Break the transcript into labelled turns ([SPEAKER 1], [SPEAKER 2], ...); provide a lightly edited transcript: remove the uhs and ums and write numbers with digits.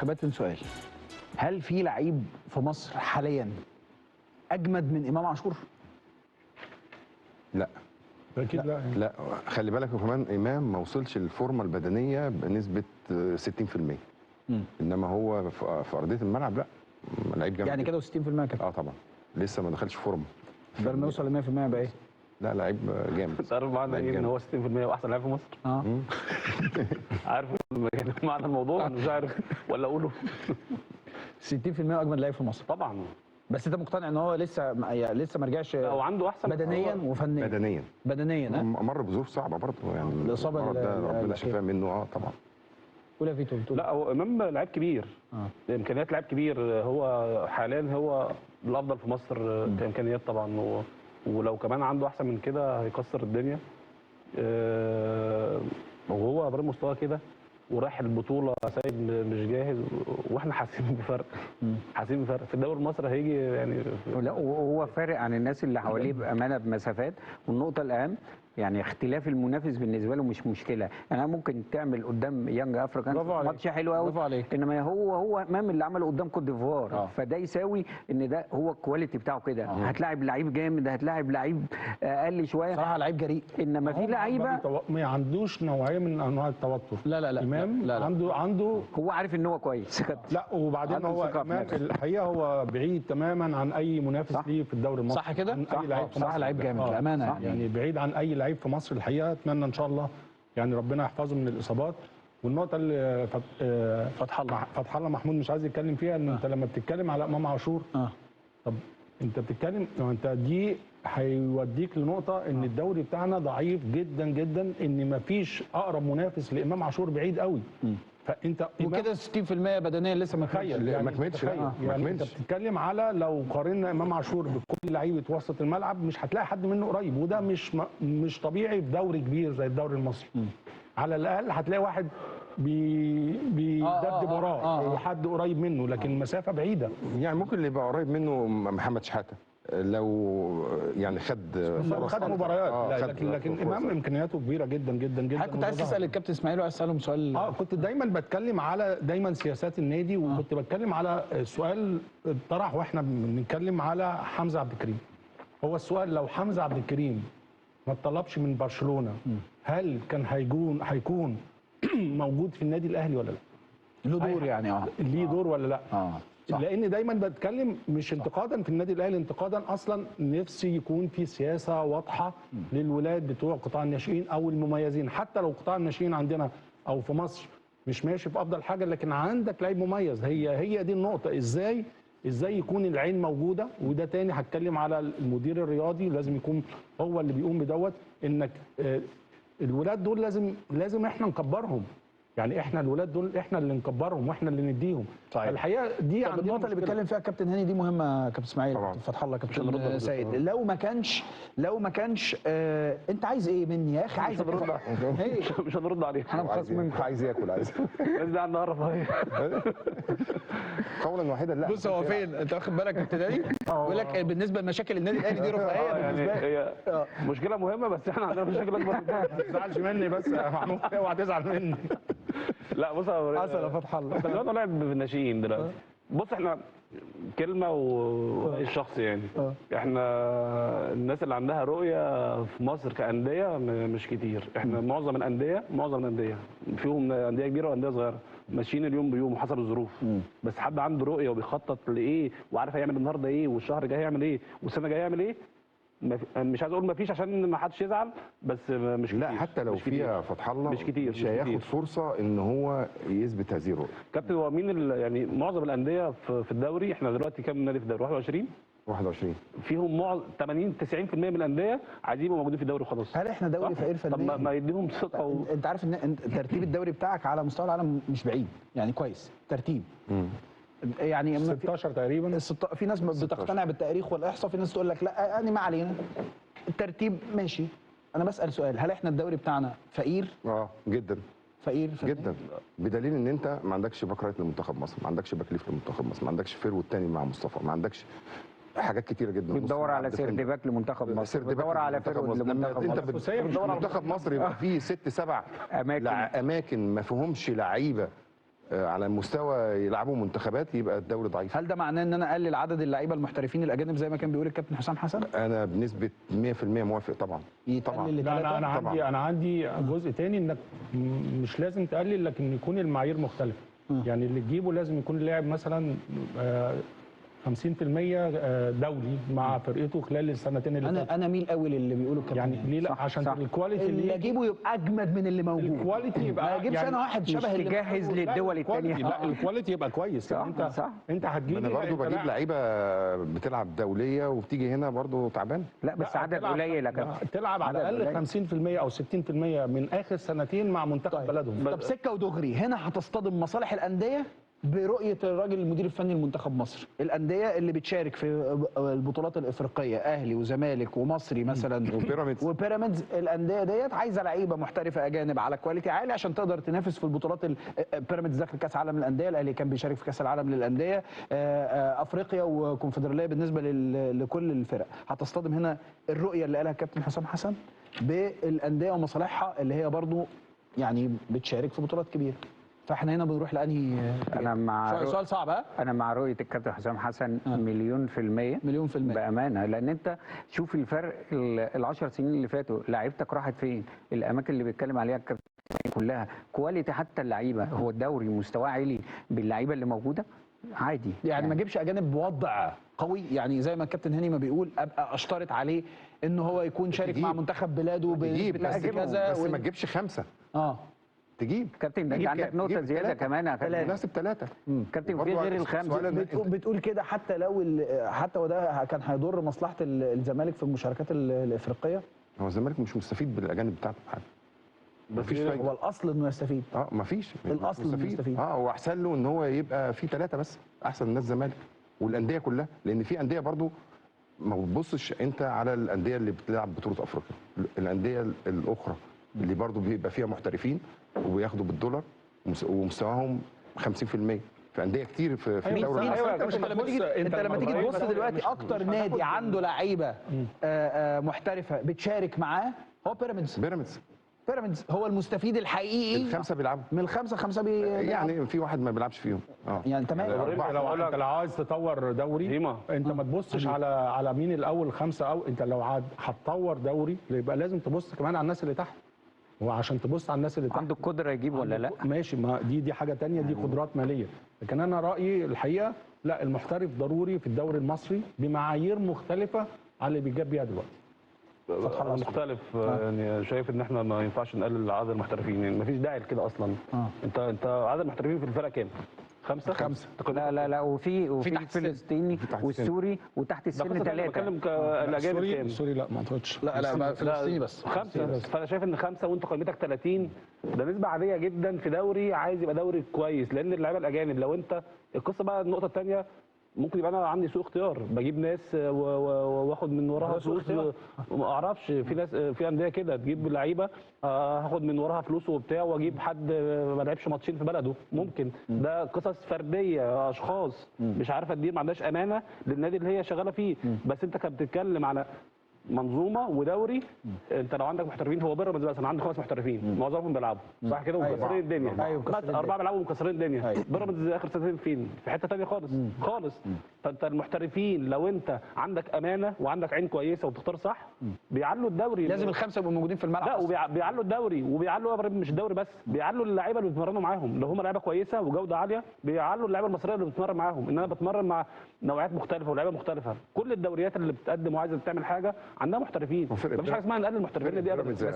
[SPEAKER 1] كباتن سؤال، هل في لعيب في مصر حاليا اجمد من امام عاشور؟
[SPEAKER 2] لا
[SPEAKER 3] اكيد لا يعني.
[SPEAKER 2] لا، خلي بالك كمان امام ما وصلش للفورمه البدنيه بنسبه 60%. انما هو في ارضيه الملعب لا، لعيب جامد
[SPEAKER 1] يعني
[SPEAKER 2] جداً.
[SPEAKER 1] كده 60% كده.
[SPEAKER 2] طبعا لسه ما دخلش فورمه.
[SPEAKER 1] ده لما يوصل ل 100% يبقى ايه؟
[SPEAKER 2] لا لعيب جامد.
[SPEAKER 4] تعرف معنى
[SPEAKER 2] لعيب
[SPEAKER 4] ايه ان
[SPEAKER 2] جامد.
[SPEAKER 4] هو 60% واحسن لاعب في مصر؟ عارف يعني معنى الموضوع ولا مش عارف ولا اقوله؟
[SPEAKER 1] 60% اجمد لعيب في مصر.
[SPEAKER 4] طبعا.
[SPEAKER 1] بس انت مقتنع ان هو لسه ما رجعش
[SPEAKER 4] لا وعنده احسن
[SPEAKER 1] بدنيا وفنيا؟ بدنيا ها؟
[SPEAKER 2] مر بظروف صعبه برضه يعني.
[SPEAKER 1] الإصابة
[SPEAKER 2] المرض ده ربنا
[SPEAKER 1] الأخيرة.
[SPEAKER 2] شفاه منه طبعا.
[SPEAKER 1] قول يا فيتو بتقول.
[SPEAKER 4] لا هو امام لعيب كبير. امكانيات لعيب كبير. هو حاليا هو الافضل في مصر كامكانيات طبعا ولو كمان عنده احسن من كده هيكسر الدنيا. وهو برضه مستوى كده وراح البطوله سيد مش جاهز واحنا حاسين بفرق. حاسين بفرق في الدوري المصري هيجي يعني.
[SPEAKER 5] لا وهو فارق عن الناس اللي حواليه بامانه بمسافات. والنقطه الاهم يعني اختلاف المنافس بالنسبه له مش مشكله. يعني ممكن تعمل قدام يانج افريكان ماتش حلو قوي، انما هو امام اللي عمله قدام كوت ديفوار. فده يساوي ان ده هو الكواليتي بتاعه كده. هتلاعب لعيب جامد، هتلاعب لعيب اقل شويه.
[SPEAKER 1] صراحه لعيب جريء.
[SPEAKER 5] انما في لعيبه
[SPEAKER 3] ما عندوش نوعيه من انواع التوتر.
[SPEAKER 1] لا
[SPEAKER 3] امام
[SPEAKER 1] لا.
[SPEAKER 3] عنده
[SPEAKER 5] هو عارف ان هو كويس.
[SPEAKER 3] لا وبعدين هو امام الحقيقه هو بعيد تماما عن اي منافس ليه في الدوري المصري.
[SPEAKER 1] صح كده؟
[SPEAKER 3] صح
[SPEAKER 1] لعيب جامد بامانه
[SPEAKER 3] يعني بعيد عن اي لعيب في مصر الحقيقه. اتمنى ان شاء الله يعني ربنا يحفظه من الاصابات. والنقطه اللي فتح الله محمود مش عايز يتكلم فيها ان انت لما بتتكلم على امام عاشور طب انت بتتكلم انت دي هيوديك لنقطه ان الدوري بتاعنا ضعيف جدا جدا، ان مفيش اقرب منافس لامام عاشور بعيد قوي. فانت
[SPEAKER 1] وكده 60% بدنيا لسه ما
[SPEAKER 3] تخيل
[SPEAKER 2] يعني ما كملش.
[SPEAKER 3] يعني انت بتتكلم على لو قارنا امام عاشور بكل لعيبه وسط الملعب مش هتلاقي حد منه قريب، وده مش طبيعي في دوري كبير زي الدوري المصري. على الاقل هتلاقي واحد بيدبدب وراه حد قريب منه، لكن المسافه بعيده.
[SPEAKER 2] يعني ممكن اللي يبقى قريب منه محمد شحاته لو يعني خد
[SPEAKER 3] مباريات. لكن امام امكانياته كبيره جدا جدا جدا.
[SPEAKER 1] كنت عايز تسال الكابتن اسماعيل وعايز اسالهم سؤال.
[SPEAKER 3] كنت دايما بتكلم على سياسات النادي، وكنت بتكلم على سؤال طرح واحنا بنتكلم على حمزه عبد الكريم. هو السؤال لو حمزه عبد الكريم ما اتطلبش من برشلونه هل كان هيكون موجود في النادي الاهلي ولا لا؟
[SPEAKER 1] له دور يعني
[SPEAKER 3] ليه دور ولا لا؟ صح. لان دايما بتكلم مش انتقادا في النادي الاهلي، انتقادا اصلا نفسي يكون في سياسه واضحه للولاد بتوع قطاع الناشئين او المميزين. حتى لو قطاع الناشئين عندنا او في مصر مش ماشي في افضل حاجه، لكن عندك لعيب مميز. هي دي النقطه. ازاي يكون العين موجوده. وده تاني هتكلم على المدير الرياضي، لازم يكون هو اللي بيقوم بدوت. انك الولاد دول لازم احنا نكبرهم. يعني احنا الولاد دول احنا اللي نكبرهم واحنا اللي نديهم.
[SPEAKER 1] صحيح.
[SPEAKER 3] الحقيقه دي
[SPEAKER 1] عندنا النقطه اللي بيتكلم فيها كابتن هاني دي مهمه. كابتن اسماعيل، كابتن فتح الله، كابتن سيد، لو ما كانش انت عايز ايه مني يا اخي؟ عايز
[SPEAKER 4] مش هنرد عليه.
[SPEAKER 1] انا مخصم
[SPEAKER 2] عايز ياكل عايز
[SPEAKER 4] ده عندنا قرف اهي.
[SPEAKER 2] قولا واحدا. لا
[SPEAKER 1] بص هو فين انت واخد بالك يا كابتن هاني؟ بيقول لك بالنسبه لمشاكل النادي الاهلي دي رفاهيه بالنسبه لي.
[SPEAKER 4] هي مشكله مهمه بس احنا عندنا مشاكل اكبر من كده.
[SPEAKER 3] ما تزعلش مني بس يا محمود، اوعى تزعل مني.
[SPEAKER 4] لا بص
[SPEAKER 1] حصل يا فتح الله.
[SPEAKER 4] خلي بالك لعب بالناشئين دلوقتي. بص احنا كلمه ورأي الشخص يعني. احنا الناس اللي عندها رؤيه في مصر كانديه مش كتير. احنا معظم الانديه فيهم انديه كبيره وانديه صغيره ماشيين اليوم بيوم وحسب الظروف. بس حد عنده رؤيه وبيخطط لايه وعارف هيعمل النهارده ايه والشهر الجاي هيعمل ايه والسنه الجايه هيعمل ايه. مش عايز اقول ما فيش عشان ما حدش يزعل، بس مش كتير.
[SPEAKER 2] لا حتى لو فيها فتح الله
[SPEAKER 4] مش كتير
[SPEAKER 2] مش هياخد فرصه ان هو يثبت هذه الرؤيه.
[SPEAKER 4] كابتن هو مين يعني معظم الانديه في الدوري، احنا دلوقتي كام نادي في الدوري؟ 21 فيهم 80 90% من الانديه عايزين يبقوا موجودين في الدوري وخلاص.
[SPEAKER 1] هل احنا دوري فقير فنيا؟
[SPEAKER 4] طب ما يديهم ثقه
[SPEAKER 1] انت عارف ان ترتيب الدوري بتاعك على مستوى العالم مش بعيد يعني، كويس ترتيب. يعني
[SPEAKER 3] 16 تقريبا.
[SPEAKER 1] في ناس بتقتنع بالتاريخ والاحصاء، في ناس تقول لك لا يعني ما علينا، الترتيب ماشي. انا بسال سؤال، هل احنا الدوري بتاعنا فقير؟
[SPEAKER 2] جدا
[SPEAKER 1] فقير
[SPEAKER 2] جدا، بدليل ان انت ما عندكش باك رايت لمنتخب مصر، ما عندكش باك ليفت لمنتخب مصر، ما عندكش فيرو الثاني مع مصطفى، ما عندكش حاجات كتيره جدا.
[SPEAKER 5] بتدور على سيردباك لمنتخب مصر،
[SPEAKER 2] بتدور
[SPEAKER 5] على فيرو لمنتخب
[SPEAKER 2] مصر. منتخب مصر يبقى فيه 6 7 اماكن ما فيهمش لعيبه على مستوى يلعبوا منتخبات يبقى الدوري ضعيف.
[SPEAKER 1] هل ده معناه ان انا اقلل عدد اللعيبه المحترفين الاجانب زي ما كان بيقول الكابتن حسام حسن؟
[SPEAKER 2] انا بنسبه 100% موافق طبعا.
[SPEAKER 1] يتقلل
[SPEAKER 3] لا
[SPEAKER 1] لثلاثة؟
[SPEAKER 3] انا عندي جزء تاني، انك مش لازم تقلل، لكن يكون المعايير مختلفه. يعني اللي تجيبه لازم يكون اللاعب مثلا 50% دولي مع فرقته خلال السنتين اللي فاتوا.
[SPEAKER 1] انا ميل قوي للي بيقولوا الكابتن
[SPEAKER 3] يعني ليه لا؟ عشان الكواليتي
[SPEAKER 1] اللي اجيبه يبقى اجمد من اللي موجود.
[SPEAKER 3] الكواليتي يبقى
[SPEAKER 1] ما اجيبش
[SPEAKER 3] يعني
[SPEAKER 1] انا واحد
[SPEAKER 5] مش
[SPEAKER 1] شبه اللي
[SPEAKER 5] تجهز للدول الثانيه.
[SPEAKER 3] لا الكواليتي يبقى كويس.
[SPEAKER 5] صح
[SPEAKER 3] انت هتجيب.
[SPEAKER 2] انا برضو بجيب لعيبه بتلعب دوليه وبتيجي هنا برضو تعبان.
[SPEAKER 5] لا بس عدد قليل يا كابتن.
[SPEAKER 3] تلعب على الاقل 50% او 60% من اخر سنتين مع منتخب بلدهم.
[SPEAKER 1] طب سكه ودغري هنا هتصطدم مصالح الانديه برؤيه الراجل المدير الفني لمنتخب مصر. الانديه اللي بتشارك في البطولات الافريقيه، اهلي وزمالك ومصري مثلا وبيراميدز، الانديه ديت عايزه لعيبه محترفه اجانب على كواليتي عالي عشان تقدر تنافس في البطولات. بيراميدز داخل كاس عالم للانديه، الاهلي كان بيشارك في كاس العالم للانديه، افريقيا وكونفدراليه بالنسبه لكل الفرق. هتصطدم هنا الرؤيه اللي قالها الكابتن حسام حسن بالانديه ومصالحها اللي هي برضو يعني بتشارك في بطولات كبيره. فاحنا هنا بنروح لانهي؟
[SPEAKER 5] انا مع
[SPEAKER 1] سؤال صعب. ها
[SPEAKER 5] انا مع رؤيه الكابتن حسام حسن مليون في المية بامانه، لان انت شوف الفرق ال10 سنين اللي فاتوا لعيبتك راحت فين. الاماكن اللي بيتكلم عليها الكابتن كلها كواليتي، حتى اللعيبه هو الدوري مستواه عالي باللعيبه اللي موجوده عادي.
[SPEAKER 1] يعني ما اجيبش اجانب بوضع قوي، يعني زي ما الكابتن هاني ما بيقول ابقى اشترط عليه ان هو يكون شارك مع منتخب بلاده بنسبه كذا،
[SPEAKER 2] بس ما تجيبش 5. تجيب
[SPEAKER 5] كابتن انت عندك نقطه زياده كمان يا كابتن.
[SPEAKER 2] ناسب 3
[SPEAKER 5] كابتن في غير الخمسه.
[SPEAKER 1] بتقول كده حتى لو حتى وده كان هيضر مصلحه الزمالك في المشاركات الافريقيه.
[SPEAKER 2] هو الزمالك مش مستفيد بالاجانب بتاعته حاجه.
[SPEAKER 1] مفيش فايده. هو الاصل انه يستفيد.
[SPEAKER 2] مفيش
[SPEAKER 1] الاصل انه يستفيد.
[SPEAKER 2] هو احسن له ان هو يبقى في 3 بس، احسن من الناس الزمالك والانديه كلها، لان في انديه برضو ما بتبصش انت على الانديه اللي بتلعب بطوله افريقيا. الانديه الاخرى اللي برضو بيبقى فيها محترفين وبياخدوا بالدولار ومستواهم 50%. في انديه كتير في الدوري.
[SPEAKER 1] انت لما تيجي تبص دلوقتي اكتر نادي عنده لعيبه محترفه بتشارك معاه هو بيراميدز هو المستفيد الحقيقي.
[SPEAKER 2] ال5 بيلعبوا
[SPEAKER 1] من ال5
[SPEAKER 2] يعني في واحد ما بيلعبش فيهم.
[SPEAKER 1] يعني تمام.
[SPEAKER 3] انت لو عايز تطور دوري انت ما تبصش على مين الاول 5، او انت لو هتطور دوري يبقى لازم تبص كمان على الناس اللي تحت. وعشان تبص على الناس اللي تحت
[SPEAKER 5] عنده القدره يجيب ولا لا؟
[SPEAKER 3] ماشي، ما دي حاجه ثانيه، دي قدرات ماليه. لكن انا رايي الحقيقه لا، المحترف ضروري في الدوري المصري بمعايير مختلفه على اللي بيجاب بيها دلوقتي.
[SPEAKER 4] مختلف. يعني شايف ان احنا ما ينفعش نقلل عدد المحترفين، يعني ما فيش داعي لكده اصلا. انت عدد المحترفين في الفرقه كام؟ 5.
[SPEAKER 5] لا وفي الفلسطيني والسوري وتحت السن 3.
[SPEAKER 4] بتكلم الاجانب كام؟
[SPEAKER 3] السوري لا ما اعتقدش.
[SPEAKER 1] لا فلسطيني بس
[SPEAKER 4] 5. فانا شايف ان 5 وانت قيمتك 30 ده نسبه عاديه جدا في دوري عايز يبقى دوري كويس. لان اللعيبه الاجانب لو انت القصه بقى النقطه الثانيه ممكن يبقى انا عندي سوء اختيار، بجيب ناس واخد من وراها فلوس. ما اعرفش، في ناس في انديه كده تجيب لعيبه هاخد من وراها فلوس وبتاع، واجيب حد ما لعبش ماتشين في بلده. ممكن ده قصص فرديه، اشخاص مش عارفه تدير، ما عندهاش امانه للنادي اللي هي شغاله فيه. بس انت كنت بتتكلم على منظومه ودوري. انت لو عندك محترفين، هو بيراميدز مثلا عنده 5 محترفين معظمهم بيلعبوا صح كده ومكسرين الدنيا. 4 بيلعبوا ومكسرين الدنيا. بيراميدز اخر سنتين فين؟ في حته ثانيه خالص. فانت المحترفين لو انت عندك امانه وعندك عين كويسه وبتختار صح بيعلوا الدوري.
[SPEAKER 1] لازم ال5 يبقوا موجودين في الملعب.
[SPEAKER 4] لا وبيعلوا الدوري وبيعلوا مش الدوري بس، بيعلوا اللعيبه اللي بيتمرنوا معاهم. لو هم لعيبه كويسه وجوده عاليه بيعلوا اللعيبه المصريه اللي بتتمرن معاهم. ان انا بتمرن مع نوعيات مختلفه ولاعيبه مختلفه. كل الدوريات اللي بتقدم وعايزه تعمل حاجه عندها محترفين. مفيش حاجه اسمها نقلل المحترفين دي ابدا.